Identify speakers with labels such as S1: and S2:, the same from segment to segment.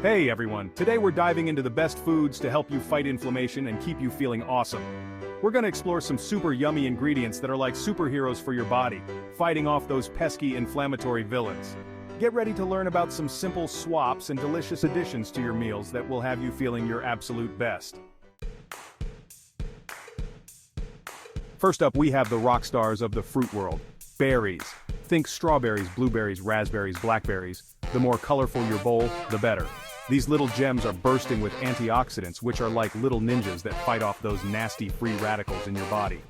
S1: Hey everyone, today we're diving into the best foods to help you fight inflammation and keep you feeling awesome. We're gonna explore some super yummy ingredients that are like superheroes for your body, fighting off those pesky inflammatory villains. Get ready to learn about some simple swaps and delicious additions to your meals that will have you feeling your absolute best. First up, we have the rock stars of the fruit world, berries. Think strawberries, blueberries, raspberries, blackberries. The more colorful your bowl, the better. These little gems are bursting with antioxidants, which are like little ninjas that fight off those nasty free radicals in your body.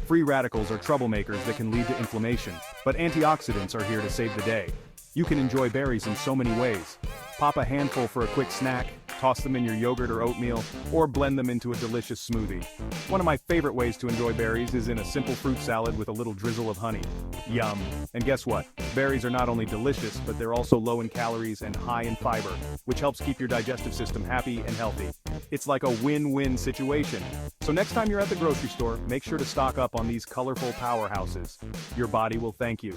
S1: Free radicals are troublemakers that can lead to inflammation, but antioxidants are here to save the day. You can enjoy berries in so many ways. Pop a handful for a quick snack, toss them in your yogurt or oatmeal, or blend them into a delicious smoothie. One of my favorite ways to enjoy berries is in a simple fruit salad with a little drizzle of honey. Yum. And guess what? Berries are not only delicious, but they're also low in calories and high in fiber, which helps keep your digestive system happy and healthy. It's like a win-win situation. So next time you're at the grocery store, make sure to stock up on these colorful powerhouses. Your body will thank you.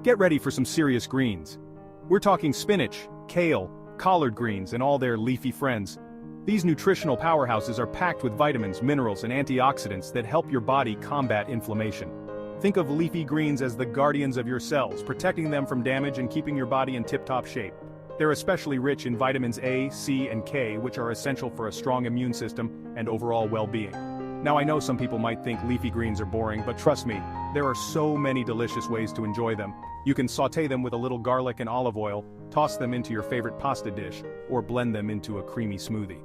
S1: Get ready for some serious greens. We're talking spinach, kale, collard greens, and all their leafy friends. These nutritional powerhouses are packed with vitamins, minerals, and antioxidants that help your body combat inflammation. Think of leafy greens as the guardians of your cells, protecting them from damage and keeping your body in tip-top shape. They're especially rich in vitamins A, C, and K, which are essential for a strong immune system and overall well-being. Now I know some people might think leafy greens are boring, but trust me, there are so many delicious ways to enjoy them. You can sauté them with a little garlic and olive oil, toss them into your favorite pasta dish, or blend them into a creamy smoothie.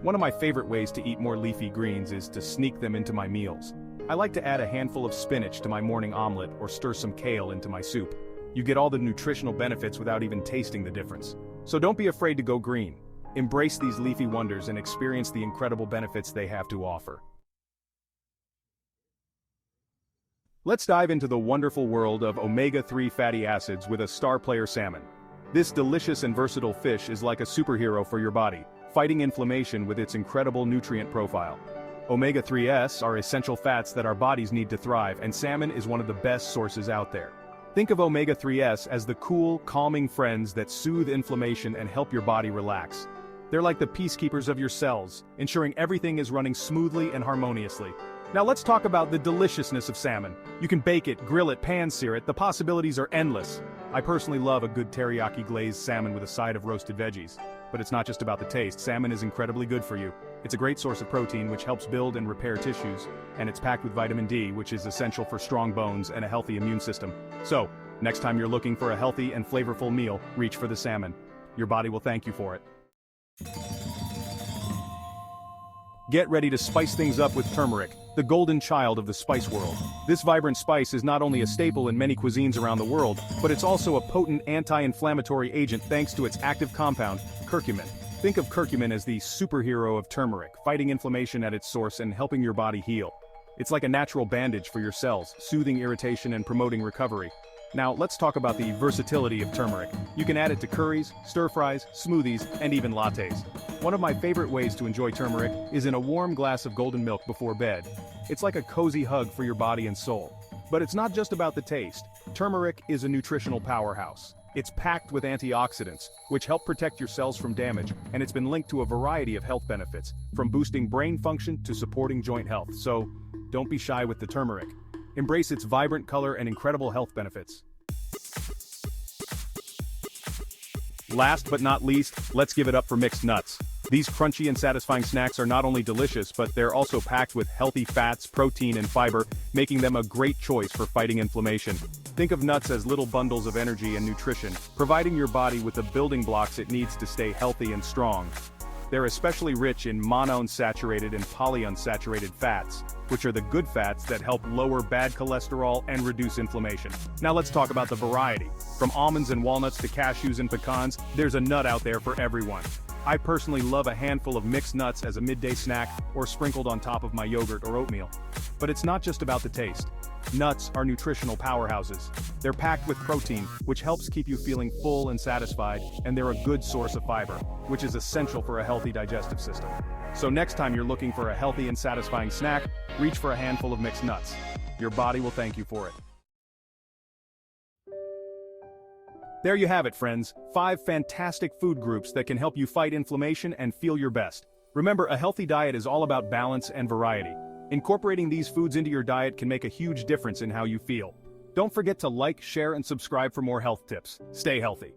S1: One of my favorite ways to eat more leafy greens is to sneak them into my meals. I like to add a handful of spinach to my morning omelet or stir some kale into my soup. You get all the nutritional benefits without even tasting the difference. So don't be afraid to go green. Embrace these leafy wonders and experience the incredible benefits they have to offer. Let's dive into the wonderful world of omega-3 fatty acids with a star player salmon. This delicious and versatile fish is like a superhero for your body, fighting inflammation with its incredible nutrient profile. Omega-3s are essential fats that our bodies need to thrive, and salmon is one of the best sources out there. Think of omega-3s as the cool, calming friends that soothe inflammation and help your body relax. They're like the peacekeepers of your cells, ensuring everything is running smoothly and harmoniously. Now let's talk about the deliciousness of salmon. You can bake it, grill it, pan-sear it, the possibilities are endless. I personally love a good teriyaki glazed salmon with a side of roasted veggies. But it's not just about the taste, salmon is incredibly good for you. It's a great source of protein which helps build and repair tissues, and it's packed with vitamin D, which is essential for strong bones and a healthy immune system. So, next time you're looking for a healthy and flavorful meal, reach for the salmon. Your body will thank you for it. Get ready to spice things up with turmeric, the golden child of the spice world. This vibrant spice is not only a staple in many cuisines around the world, but it's also a potent anti-inflammatory agent thanks to its active compound, curcumin. Think of curcumin as the superhero of turmeric, fighting inflammation at its source and helping your body heal. It's like a natural bandage for your cells, soothing irritation and promoting recovery. Now, let's talk about the versatility of turmeric. You can add it to curries, stir-fries, smoothies, and even lattes. One of my favorite ways to enjoy turmeric is in a warm glass of golden milk before bed. It's like a cozy hug for your body and soul. But it's not just about the taste. Turmeric is a nutritional powerhouse. It's packed with antioxidants, which help protect your cells from damage, and it's been linked to a variety of health benefits, from boosting brain function to supporting joint health. So, don't be shy with the turmeric. Embrace its vibrant color and incredible health benefits. Last but not least, let's give it up for mixed nuts. These crunchy and satisfying snacks are not only delicious, but they're also packed with healthy fats, protein, and fiber, making them a great choice for fighting inflammation. Think of nuts as little bundles of energy and nutrition, providing your body with the building blocks it needs to stay healthy and strong. They're especially rich in monounsaturated and polyunsaturated fats, which are the good fats that help lower bad cholesterol and reduce inflammation. Now let's talk about the variety. From almonds and walnuts to cashews and pecans, there's a nut out there for everyone. I personally love a handful of mixed nuts as a midday snack or sprinkled on top of my yogurt or oatmeal. But it's not just about the taste. Nuts are nutritional powerhouses. They're packed with protein, which helps keep you feeling full and satisfied, and they're a good source of fiber, which is essential for a healthy digestive system. So next time you're looking for a healthy and satisfying snack, reach for a handful of mixed nuts. Your body will thank you for it. There you have it, friends, 5 fantastic food groups that can help you fight inflammation and feel your best. Remember, a healthy diet is all about balance and variety. Incorporating these foods into your diet can make a huge difference in how you feel. Don't forget to like, share, and subscribe for more health tips. Stay healthy.